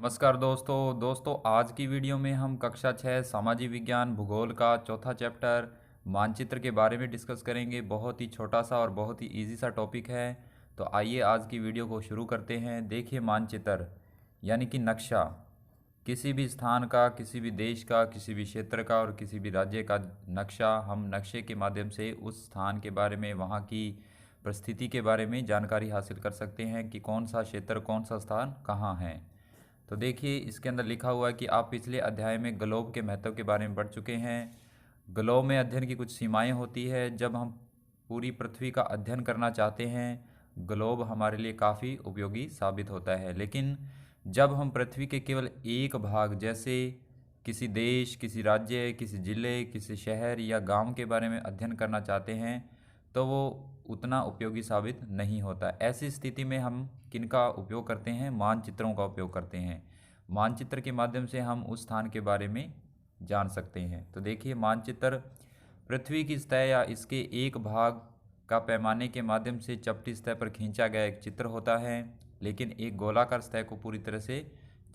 नमस्कार दोस्तों आज की वीडियो में हम कक्षा 6 सामाजिक विज्ञान भूगोल का चौथा चैप्टर मानचित्र के बारे में डिस्कस करेंगे। बहुत ही छोटा सा और बहुत ही इजी सा टॉपिक है। तो आइए आज की वीडियो को शुरू करते हैं। देखिए, मानचित्र यानी कि नक्शा किसी भी स्थान का, किसी भी देश का, किसी भी क्षेत्र का और किसी भी राज्य का नक्शा। हम नक्शे के माध्यम से उस स्थान के बारे में, वहाँ की परिस्थिति के बारे में जानकारी हासिल कर सकते हैं कि कौन सा क्षेत्र, कौन सा स्थान कहाँ है। तो देखिए, इसके अंदर लिखा हुआ है कि आप पिछले अध्याय में ग्लोब के महत्व के बारे में पढ़ चुके हैं। ग्लोब में अध्ययन की कुछ सीमाएं होती है। जब हम पूरी पृथ्वी का अध्ययन करना चाहते हैं, ग्लोब हमारे लिए काफ़ी उपयोगी साबित होता है। लेकिन जब हम पृथ्वी के केवल एक भाग, जैसे किसी देश, किसी राज्य, किसी ज़िले, किसी शहर या गांव के बारे में अध्ययन करना चाहते हैं, तो वो उतना उपयोगी साबित नहीं होता। ऐसी स्थिति में हम किनका उपयोग करते हैं? मानचित्रों का उपयोग करते हैं। मानचित्र के माध्यम से हम उस स्थान के बारे में जान सकते हैं। तो देखिए, मानचित्र पृथ्वी की सतह या इसके एक भाग का पैमाने के माध्यम से चपटी सतह पर खींचा गया एक चित्र होता है। लेकिन एक गोलाकार सतह को पूरी तरह से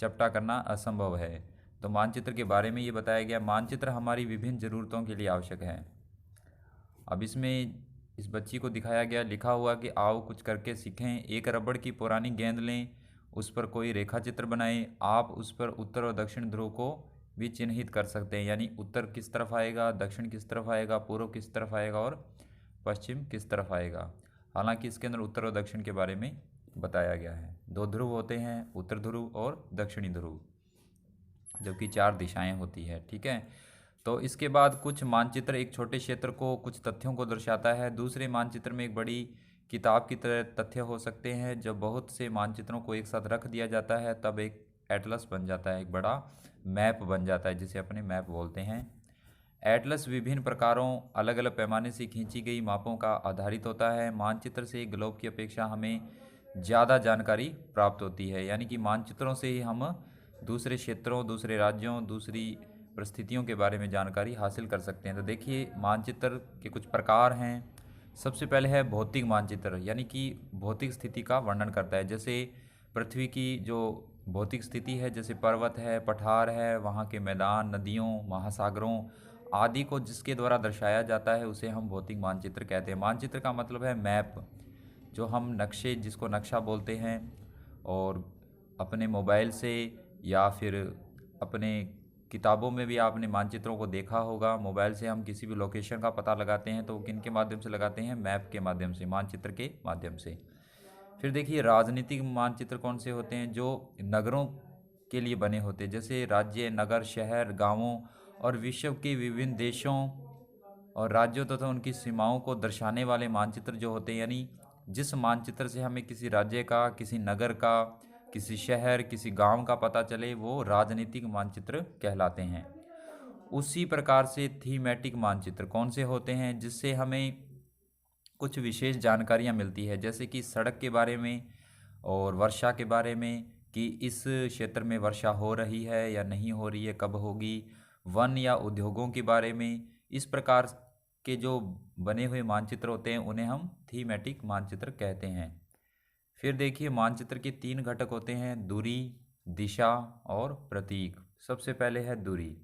चपटा करना असंभव है। तो मानचित्र के बारे में ये बताया गया। मानचित्र हमारी विभिन्न ज़रूरतों के लिए आवश्यक है। अब इसमें इस बच्ची को दिखाया गया, लिखा हुआ कि आओ कुछ करके सीखें। एक रबड़ की पुरानी गेंद लें, उस पर कोई रेखा चित्र बनाएं। आप उस पर उत्तर और दक्षिण ध्रुव को भी चिन्हित कर सकते हैं, यानी उत्तर किस तरफ आएगा, दक्षिण किस तरफ आएगा, पूर्व किस तरफ आएगा और पश्चिम किस तरफ आएगा। हालांकि इसके अंदर उत्तर और दक्षिण के बारे में बताया गया है। दो ध्रुव होते हैं, उत्तर ध्रुव और दक्षिणी ध्रुव, जबकि चार दिशाएं होती है। ठीक है। तो इसके बाद कुछ मानचित्र एक छोटे क्षेत्र को, कुछ तथ्यों को दर्शाता है। दूसरे मानचित्र में एक बड़ी किताब की तरह तथ्य हो सकते हैं। जब बहुत से मानचित्रों को एक साथ रख दिया जाता है तब एक एटलस बन जाता है, एक बड़ा मैप बन जाता है, जिसे अपने मैप बोलते हैं। एटलस विभिन्न प्रकारों, अलग अलग पैमाने से खींची गई मापों का आधारित होता है। मानचित्र से ग्लोब की अपेक्षा हमें ज़्यादा जानकारी प्राप्त होती है, यानी कि मानचित्रों से ही हम दूसरे क्षेत्रों, दूसरे राज्यों, दूसरी परिस्थितियों के बारे में जानकारी हासिल कर सकते हैं। तो देखिए, मानचित्र के कुछ प्रकार हैं। सबसे पहले है भौतिक मानचित्र, यानी कि भौतिक स्थिति का वर्णन करता है। जैसे पृथ्वी की जो भौतिक स्थिति है, जैसे पर्वत है, पठार है, वहाँ के मैदान, नदियों, महासागरों आदि को जिसके द्वारा दर्शाया जाता है, उसे हम भौतिक मानचित्र कहते हैं। मानचित्र का मतलब है मैप, जो हम नक्शे, जिसको नक्शा बोलते हैं। और अपने मोबाइल से या फिर अपने किताबों में भी आपने मानचित्रों को देखा होगा। मोबाइल से हम किसी भी लोकेशन का पता लगाते हैं तो किन के माध्यम से लगाते हैं? मैप के माध्यम से, मानचित्र के माध्यम से। फिर देखिए, राजनीतिक मानचित्र कौन से होते हैं? जो नगरों के लिए बने होते हैं, जैसे राज्य, नगर, शहर, गांवों और विश्व के विभिन्न देशों और राज्यों तथा उनकी सीमाओं को दर्शाने वाले मानचित्र जो होते हैं। यानी जिस मानचित्र से हमें किसी राज्य का, किसी नगर का, किसी शहर, किसी गांव का पता चले, वो राजनीतिक मानचित्र कहलाते हैं। उसी प्रकार से थीमेटिक मानचित्र कौन से होते हैं? जिससे हमें कुछ विशेष जानकारियाँ मिलती है, जैसे कि सड़क के बारे में और वर्षा के बारे में, कि इस क्षेत्र में वर्षा हो रही है या नहीं हो रही है, कब होगी। वन या उद्योगों के बारे में। इस प्रकार के जो बने हुए मानचित्र होते हैं, उन्हें हम थीमेटिक मानचित्र कहते हैं। फिर देखिए, मानचित्र के तीन घटक होते हैं: दूरी, दिशा और प्रतीक। सबसे पहले है दूरी।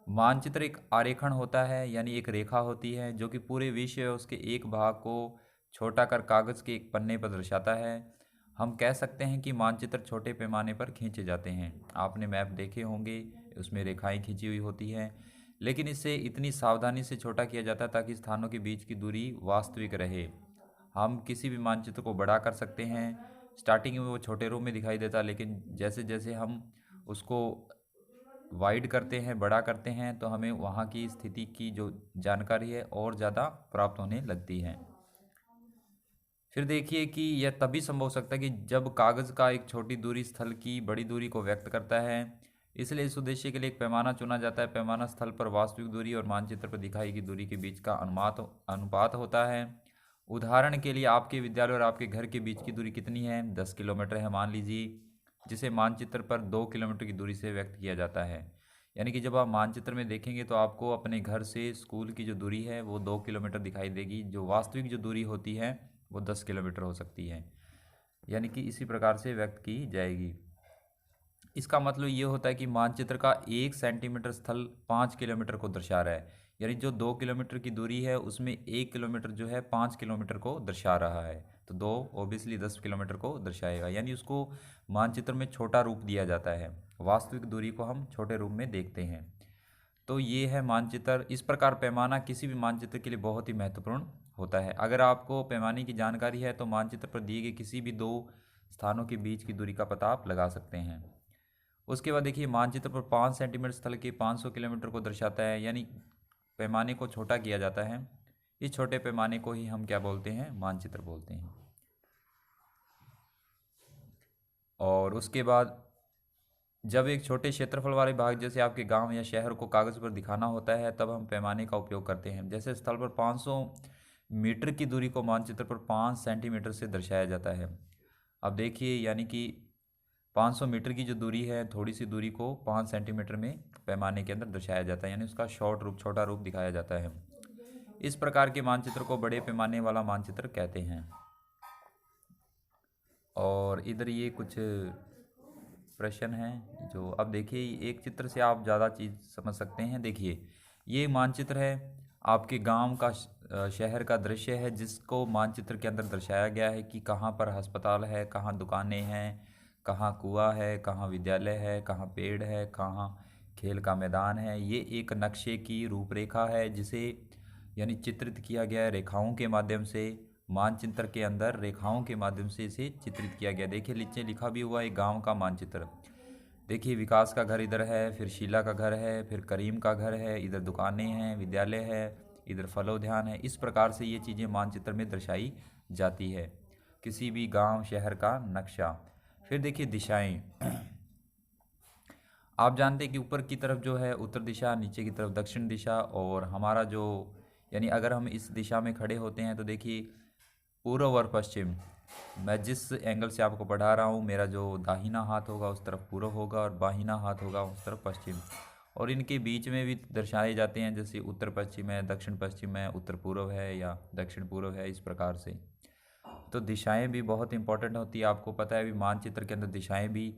मानचित्र एक आरेखण होता है, यानी एक रेखा होती है जो कि पूरे विश्व या उसके एक भाग को छोटा कर कागज़ के एक पन्ने पर दर्शाता है। हम कह सकते हैं कि मानचित्र छोटे पैमाने पर खींचे जाते हैं। आपने मैप देखे होंगे, उसमें रेखाएं खींची हुई होती हैं, लेकिन इसे इतनी सावधानी से छोटा किया जाता है ताकि स्थानों के बीच की दूरी वास्तविक रहे। हम किसी भी मानचित्र को बड़ा कर सकते हैं। स्टार्टिंग में वो छोटे रूप में दिखाई देता है, लेकिन जैसे जैसे हम उसको वाइड करते हैं, बड़ा करते हैं, तो हमें वहाँ की स्थिति की जो जानकारी है और ज़्यादा प्राप्त होने लगती है। फिर देखिए कि यह तभी संभव हो सकता है कि जब कागज़ का एक छोटी दूरी स्थल की बड़ी दूरी को व्यक्त करता है। इसलिए इस उद्देश्य के लिए एक पैमाना चुना जाता है। पैमाना स्थल पर वास्तविक दूरी और मानचित्र पर दिखाई गई दूरी के बीच का अनुपात होता है। उदाहरण के लिए, आपके विद्यालय और आपके घर के बीच की दूरी कितनी है? 10 किलोमीटर है मान लीजिए, जिसे मानचित्र पर 2 किलोमीटर की दूरी से व्यक्त किया जाता है। यानी कि जब आप मानचित्र में देखेंगे तो आपको अपने घर से स्कूल की जो दूरी है वो 2 किलोमीटर दिखाई देगी। जो वास्तविक जो दूरी होती है वो 10 किलोमीटर हो सकती है, यानी कि इसी प्रकार से व्यक्त की जाएगी। इसका मतलब ये होता है कि मानचित्र का 1 सेंटीमीटर स्थल 5 किलोमीटर को दर्शा रहा है। यानी जो 2 किलोमीटर की दूरी है उसमें 1 किलोमीटर जो है 5 किलोमीटर को दर्शा रहा है। तो दो ओबियसली 10 किलोमीटर को दर्शाएगा, यानी उसको मानचित्र में छोटा रूप दिया जाता है। वास्तविक दूरी को हम छोटे रूप में देखते हैं। तो ये है मानचित्र। इस प्रकार पैमाना किसी भी मानचित्र के लिए बहुत ही महत्वपूर्ण होता है। अगर आपको पैमाने की जानकारी है तो मानचित्र पर दिए गए किसी भी दो स्थानों के बीच की दूरी का पता आप लगा सकते हैं। उसके बाद देखिए, मानचित्र पर 5 सेंटीमीटर स्थल के 500 किलोमीटर को दर्शाता है, यानी पैमाने को छोटा किया जाता है। इस छोटे पैमाने को ही हम क्या बोलते हैं? मानचित्र बोलते हैं। और उसके बाद जब एक छोटे क्षेत्रफल वाले भाग जैसे आपके गांव या शहर को कागज़ पर दिखाना होता है तब हम पैमाने का उपयोग करते हैं। जैसे स्थल पर 500 मीटर की दूरी को मानचित्र पर 5 सेंटीमीटर से दर्शाया जाता है। अब देखिए, यानी कि 500 मीटर की जो दूरी है, थोड़ी सी दूरी को 5 सेंटीमीटर में पैमाने के अंदर दर्शाया जाता है, यानी उसका शॉर्ट रूप, छोटा रूप दिखाया जाता है। इस प्रकार के मानचित्र को बड़े पैमाने वाला मानचित्र कहते हैं। और इधर ये कुछ प्रश्न हैं जो अब देखिए, एक चित्र से आप ज़्यादा चीज़ समझ सकते हैं। देखिए, ये मानचित्र है आपके गांव का, शहर का दृश्य है जिसको मानचित्र के अंदर दर्शाया गया है कि कहाँ पर अस्पताल है, कहाँ दुकानें हैं, कहाँ कुआं है, कहाँ विद्यालय है, कहाँ पेड़ है, कहाँ खेल का मैदान है। ये एक नक्शे की रूपरेखा है जिसे यानी चित्रित किया गया है रेखाओं के माध्यम से। मानचित्र के अंदर रेखाओं के माध्यम से इसे चित्रित किया गया। देखिए, नीचे लिखा भी हुआ है गांव का मानचित्र। देखिए, विकास का घर इधर है, फिर शीला का घर है, फिर करीम का घर है, इधर दुकानें हैं, विद्यालय है, इधर फलोद्यान है। इस प्रकार से ये चीज़ें मानचित्र में दर्शाई जाती है, किसी भी गांव शहर का नक्शा। फिर देखिए दिशाएं। आप जानते हैं कि ऊपर की तरफ जो है उत्तर दिशा, नीचे की तरफ दक्षिण दिशा, और हमारा जो यानी अगर हम इस दिशा में खड़े होते हैं तो देखिए पूर्व और पश्चिम, मैं जिस एंगल से आपको पढ़ा रहा हूँ, मेरा जो दाहिना हाथ होगा उस तरफ पूर्व होगा और बाहिना हाथ होगा उस तरफ पश्चिम। और इनके बीच में भी दर्शाए जाते हैं, जैसे उत्तर पश्चिम है, दक्षिण पश्चिम है, उत्तर पूर्व है या दक्षिण पूर्व है, इस प्रकार से। तो दिशाएं भी बहुत इंपॉर्टेंट होती है। आपको पता है भी मानचित्र के अंदर दिशाएं भी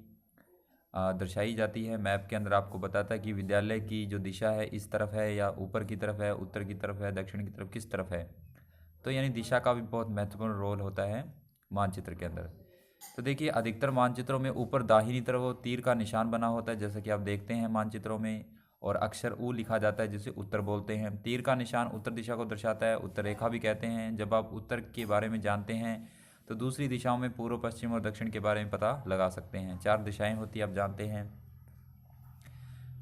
दर्शाई जाती है। मैप के अंदर आपको बताता है कि विद्यालय की जो दिशा है इस तरफ है या ऊपर की तरफ है, उत्तर की तरफ है, दक्षिण की तरफ, किस तरफ है। तो यानी दिशा का भी बहुत महत्वपूर्ण रोल होता है मानचित्र के अंदर। तो देखिए, अधिकतर मानचित्रों में ऊपर दाहिनी तरफ वो तीर का निशान बना होता है, जैसा कि आप देखते हैं मानचित्रों में, और अक्षर ऊ लिखा जाता है जिसे उत्तर बोलते हैं। तीर का निशान उत्तर दिशा को दर्शाता है, उत्तर रेखा भी कहते हैं। जब आप उत्तर के बारे में जानते हैं तो दूसरी दिशाओं में पूर्व, पश्चिम और दक्षिण के बारे में पता लगा सकते हैं। 4 दिशाएं होती है, आप जानते हैं।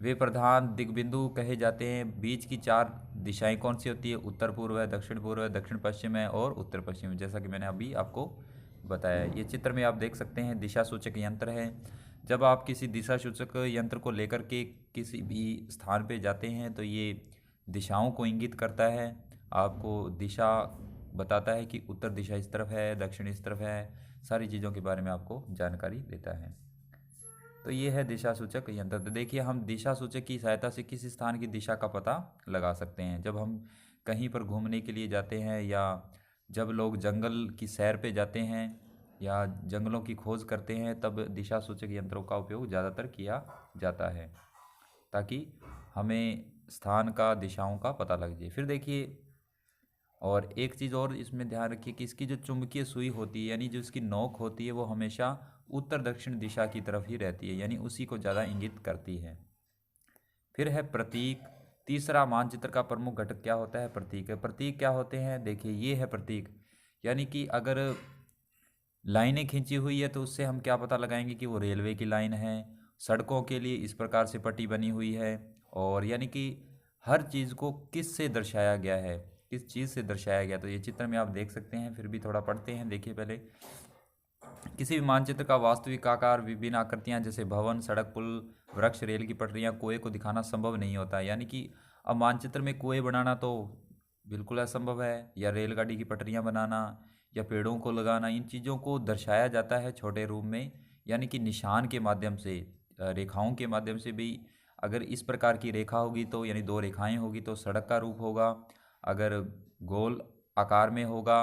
वे प्रधान दिग्बिंदु कहे जाते हैं। बीच की 4 दिशाएं कौन सी होती है? उत्तर पूर्व है, दक्षिण पूर्व है, दक्षिण पश्चिम है और उत्तर पश्चिम है, जैसा कि मैंने अभी आपको बताया है। ये चित्र में आप देख सकते हैं दिशा सूचक यंत्र है। जब आप किसी दिशा सूचक यंत्र को लेकर के किसी भी स्थान पे जाते हैं तो ये दिशाओं को इंगित करता है, आपको दिशा बताता है कि उत्तर दिशा इस तरफ है, दक्षिण इस तरफ है, सारी चीज़ों के बारे में आपको जानकारी देता है। तो ये है दिशा सूचक यंत्र। तो देखिए, हम दिशा सूचक की सहायता से किसी स्थान की दिशा का पता लगा सकते हैं। जब हम कहीं पर घूमने के लिए जाते हैं या जब लोग जंगल की सैर पे जाते हैं या जंगलों की खोज करते हैं तब दिशा सूचक यंत्रों का उपयोग ज़्यादातर किया जाता है, ताकि हमें स्थान का, दिशाओं का पता लग जाए। फिर देखिए, और एक चीज़ और इसमें ध्यान रखिए कि इसकी जो चुंबकीय सुई होती है, यानी जो इसकी नोक होती है, वो हमेशा उत्तर दक्षिण दिशा की तरफ ही रहती है, यानी उसी को ज़्यादा इंगित करती है। फिर है प्रतीक। तीसरा, मानचित्र का प्रमुख घटक क्या होता है? प्रतीक। प्रतीक क्या होते हैं? देखिए, ये है प्रतीक। यानी कि अगर लाइनें खींची हुई है तो उससे हम क्या पता लगाएंगे कि वो रेलवे की लाइन है। सड़कों के लिए इस प्रकार से पट्टी बनी हुई है। और यानी कि हर चीज़ को किस से दर्शाया गया है, किस चीज़ से दर्शाया गया, तो ये चित्र में आप देख सकते हैं। फिर भी थोड़ा पढ़ते हैं। देखिए, पहले किसी भी मानचित्र का वास्तविक आकार, विभिन्न आकृतियां जैसे भवन, सड़क, पुल, वृक्ष, रेल की पटरियां, कुएं को दिखाना संभव नहीं होता। यानी कि अब मानचित्र में कुएं बनाना तो बिल्कुल असंभव है, या रेलगाड़ी की पटरियां बनाना या पेड़ों को लगाना, इन चीज़ों को दर्शाया जाता है छोटे रूप में, यानी कि निशान के माध्यम से, रेखाओं के माध्यम से भी। अगर इस प्रकार की रेखा होगी तो यानी 2 रेखाएं होगी तो सड़क का रूप होगा। अगर गोल आकार में होगा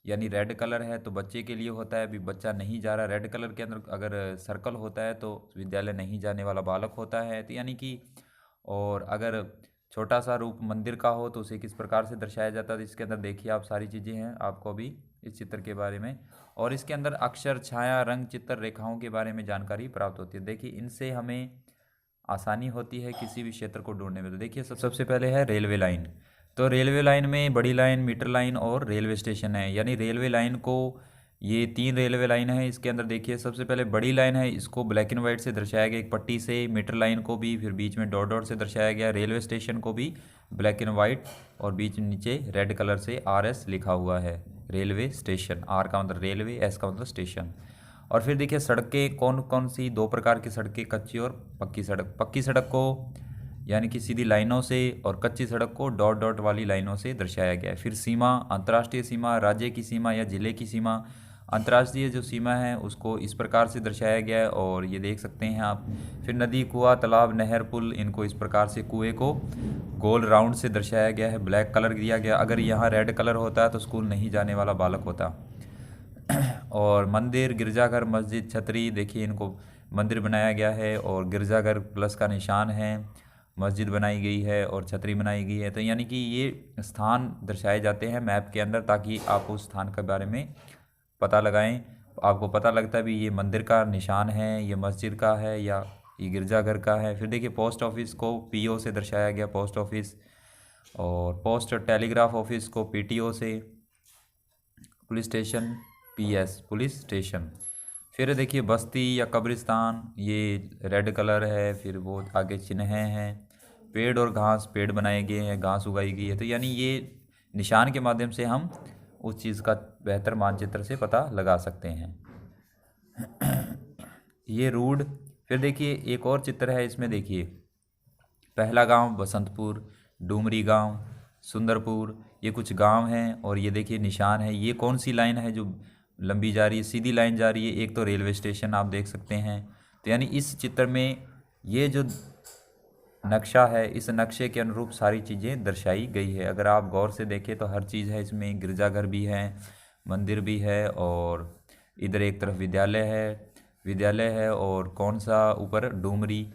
यानी रेड कलर है तो बच्चे के लिए होता है, अभी बच्चा नहीं जा रहा। रेड कलर के अंदर अगर सर्कल होता है तो विद्यालय नहीं जाने वाला बालक होता है, तो यानी कि। और अगर छोटा सा रूप मंदिर का हो तो उसे किस प्रकार से दर्शाया जाता है, तो इसके अंदर देखिए आप सारी चीज़ें हैं आपको अभी इस चित्र के बारे में। और इसके अंदर अक्षर, छाया, रंग, चित्र, रेखाओं के बारे में जानकारी प्राप्त होती है। देखिए इनसे हमें आसानी होती है किसी भी क्षेत्र को ढूंढने में। तो देखिए सबसे पहले है रेलवे लाइन। तो रेलवे लाइन में बड़ी लाइन, मीटर लाइन और रेलवे स्टेशन है। यानी रेलवे लाइन को, ये 3 रेलवे लाइन है इसके अंदर। देखिए सबसे पहले बड़ी लाइन है, इसको ब्लैक एंड वाइट से दर्शाया गया एक पट्टी से। मीटर लाइन को भी फिर बीच में डॉट डॉट से दर्शाया गया। रेलवे स्टेशन को भी ब्लैक एंड वाइट और बीच में नीचे रेड कलर से RS लिखा हुआ है, रेलवे स्टेशन। R का मतलब रेलवे, S का मतलब स्टेशन। और फिर देखिए सड़कें कौन कौन सी, 2 प्रकार की सड़कें, कच्ची और पक्की सड़क। पक्की सड़क को यानी कि सीधी लाइनों से, और कच्ची सड़क को डॉट डॉट वाली लाइनों से दर्शाया गया है। फिर सीमा, अंतर्राष्ट्रीय सीमा, राज्य की सीमा या जिले की सीमा। अंतर्राष्ट्रीय जो सीमा है उसको इस प्रकार से दर्शाया गया है, और ये देख सकते हैं आप। फिर नदी, कुआं, तालाब, नहर, पुल, इनको इस प्रकार से कुएं को गोल राउंड से दर्शाया गया है, ब्लैक कलर दिया गया। अगर यहाँ रेड कलर होता है तो स्कूल नहीं जाने वाला बालक होता। और मंदिर, गिरजाघर, मस्जिद, छतरी, देखिए इनको मंदिर बनाया गया है और गिरजाघर प्लस का निशान है, मस्जिद बनाई गई है और छतरी बनाई गई है। तो यानी कि ये स्थान दर्शाए जाते हैं मैप के अंदर, ताकि आप उस स्थान के बारे में पता लगाएं। आपको पता लगता है भी ये मंदिर का निशान है, ये मस्जिद का है, या ये गिरजाघर का है। फिर देखिए पोस्ट ऑफिस को PO से दर्शाया गया, पोस्ट ऑफिस। और पोस्ट टेलीग्राफ ऑफिस को PTO से। Police station PS, police station. फिर देखिए बस्ती या कब्रिस्तान, ये रेड कलर है। फिर वो आगे चिन्ह हैं। पेड़ और घास, पेड़ बनाए गए हैं, घास उगाई गई है। तो यानी ये निशान के माध्यम से हम उस चीज़ का बेहतर मानचित्र से पता लगा सकते हैं। ये रूट। फिर देखिए एक और चित्र है इसमें, देखिए पहला गांव बसंतपुर, डूमरी गांव, सुंदरपुर, ये कुछ गांव हैं। और ये देखिए निशान है, ये कौन सी लाइन है जो लंबी जा रही है, सीधी लाइन जा रही है। एक तो रेलवे स्टेशन आप देख सकते हैं। तो यानी इस चित्र में ये जो नक्शा है, इस नक्शे के अनुरूप सारी चीज़ें दर्शाई गई है। अगर आप गौर से देखें तो हर चीज़ है इसमें, गिरजाघर भी है, मंदिर भी है, और इधर एक तरफ विद्यालय है और कौन सा ऊपर डूमरी,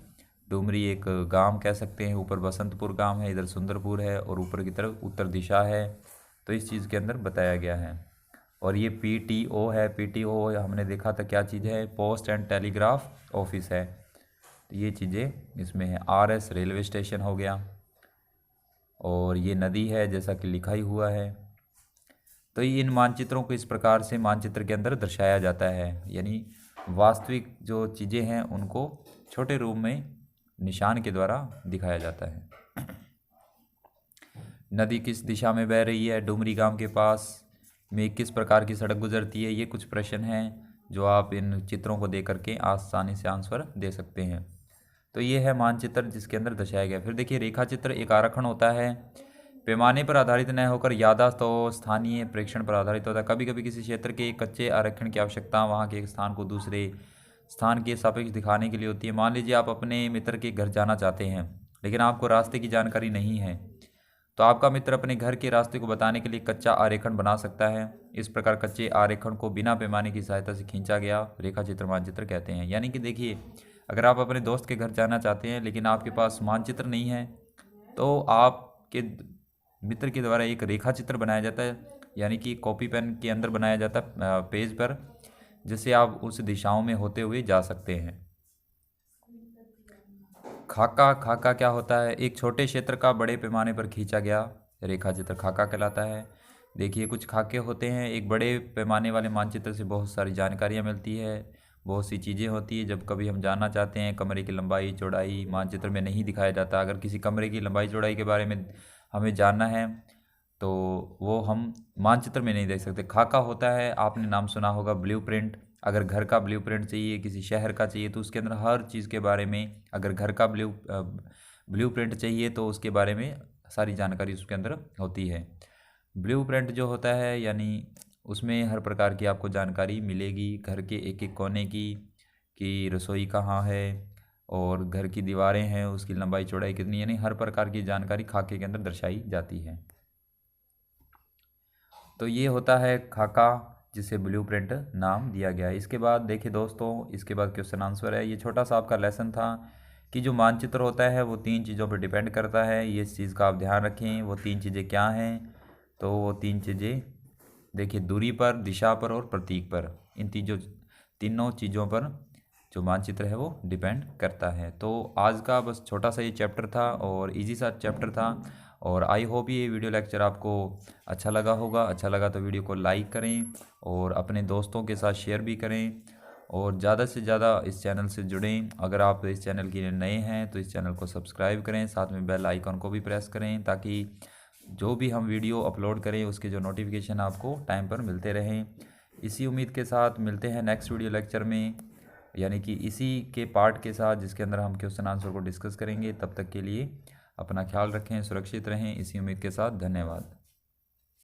डूमरी एक गांव कह सकते हैं। ऊपर बसंतपुर गांव है, इधर सुंदरपुर है, और ऊपर की तरफ उत्तर दिशा है। तो इस चीज़ के अंदर बताया गया है। और ये PTO है। PTO हमने देखा था क्या चीज़ है, पोस्ट एंड टेलीग्राफ ऑफिस है। तो ये चीज़ें इसमें है। RS रेलवे स्टेशन हो गया, और ये नदी है जैसा कि लिखा ही हुआ है। तो इन मानचित्रों को इस प्रकार से मानचित्र के अंदर दर्शाया जाता है, यानी वास्तविक जो चीज़ें हैं उनको छोटे रूप में निशान के द्वारा दिखाया जाता है। नदी किस दिशा में बह रही है, डुमरी गांव के पास में किस प्रकार की सड़क गुजरती है, ये कुछ प्रश्न हैं जो आप इन चित्रों को देख करके आसानी से आंसर दे सकते हैं। तो ये है मानचित्र जिसके अंदर दर्शाया गया। फिर देखिए रेखा चित्र एक आरेखन होता है, पैमाने पर आधारित न होकर याददाश्त और स्थानीय प्रेक्षण पर आधारित होता है। कभी कभी किसी क्षेत्र के कच्चे आरेखन की आवश्यकता वहाँ के एक स्थान को दूसरे स्थान के सापेक्ष दिखाने के लिए होती है। मान लीजिए आप अपने मित्र के घर जाना चाहते हैं, लेकिन आपको रास्ते की जानकारी नहीं है, तो आपका मित्र अपने घर के रास्ते को बताने के लिए कच्चा आरेखन बना सकता है। इस प्रकार कच्चे आरेखन को बिना पैमाने की सहायता से खींचा गया रेखा चित्र मानचित्र कहते हैं। यानी कि देखिए अगर आप अपने दोस्त के घर जाना चाहते हैं लेकिन आपके पास मानचित्र नहीं है, तो आपके मित्र के द्वारा एक रेखा चित्र बनाया जाता है, यानी कि कॉपी पेन के अंदर बनाया जाता है पेज पर, जिससे आप उस दिशाओं में होते हुए जा सकते हैं। खाका, खाका क्या होता है, एक छोटे क्षेत्र का बड़े पैमाने पर खींचा गया रेखा चित्र खाका कहलाता है। देखिए कुछ खाके होते हैं, एक बड़े पैमाने वाले मानचित्र से बहुत सारी जानकारियाँ मिलती है, बहुत सी चीज़ें होती है। जब कभी हम जानना चाहते हैं कमरे की लंबाई चौड़ाई, मानचित्र में नहीं दिखाया जाता। अगर किसी कमरे की लंबाई चौड़ाई के बारे में हमें जानना है तो वो हम मानचित्र में नहीं देख सकते। खाका होता है, आपने नाम सुना होगा ब्लूप्रिंट। अगर घर का ब्लूप्रिंट चाहिए, किसी शहर का चाहिए, तो उसके अंदर हर चीज़ के बारे में, अगर घर का ब्लूप्रिंट चाहिए तो उसके बारे में सारी जानकारी उसके अंदर होती है। ब्लूप्रिंट जो होता है यानी उसमें हर प्रकार की आपको जानकारी मिलेगी, घर के एक एक कोने की, कि रसोई कहाँ है और घर की दीवारें हैं उसकी लंबाई चौड़ाई कितनी, यानी हर प्रकार की जानकारी खाके के अंदर दर्शाई जाती है। तो ये होता है खाका, जिसे ब्लूप्रिंट नाम दिया गया है। इसके बाद देखिए दोस्तों, इसके बाद क्वेश्चन आंसर है। ये छोटा सा आपका लेसन था कि जो मानचित्र होता है वो 3 चीज़ों पर डिपेंड करता है। ये इस चीज़ का आप ध्यान रखें। वो 3 चीज़ें क्या हैं? तो वो 3 चीज़ें देखिए, दूरी पर, दिशा पर और प्रतीक पर। इन तीनों चीज़ों पर जो मानचित्र है वो डिपेंड करता है। तो आज का बस छोटा सा ये चैप्टर था और इजी सा चैप्टर था। और आई होप ये वीडियो लेक्चर आपको अच्छा लगा होगा। अच्छा लगा तो वीडियो को लाइक करें और अपने दोस्तों के साथ शेयर भी करें और ज़्यादा से ज़्यादा इस चैनल से जुड़ें। अगर आप इस चैनल के लिए नए हैं तो इस चैनल को सब्सक्राइब करें, साथ में बेल आइकन को भी प्रेस करें ताकि जो भी हम वीडियो अपलोड करें उसके जो नोटिफिकेशन आपको टाइम पर मिलते रहें। इसी उम्मीद के साथ मिलते हैं नेक्स्ट वीडियो लेक्चर में, यानी कि इसी के पार्ट के साथ जिसके अंदर हम क्वेश्चन आंसर को डिस्कस करेंगे। तब तक के लिए अपना ख्याल रखें, सुरक्षित रहें। इसी उम्मीद के साथ धन्यवाद।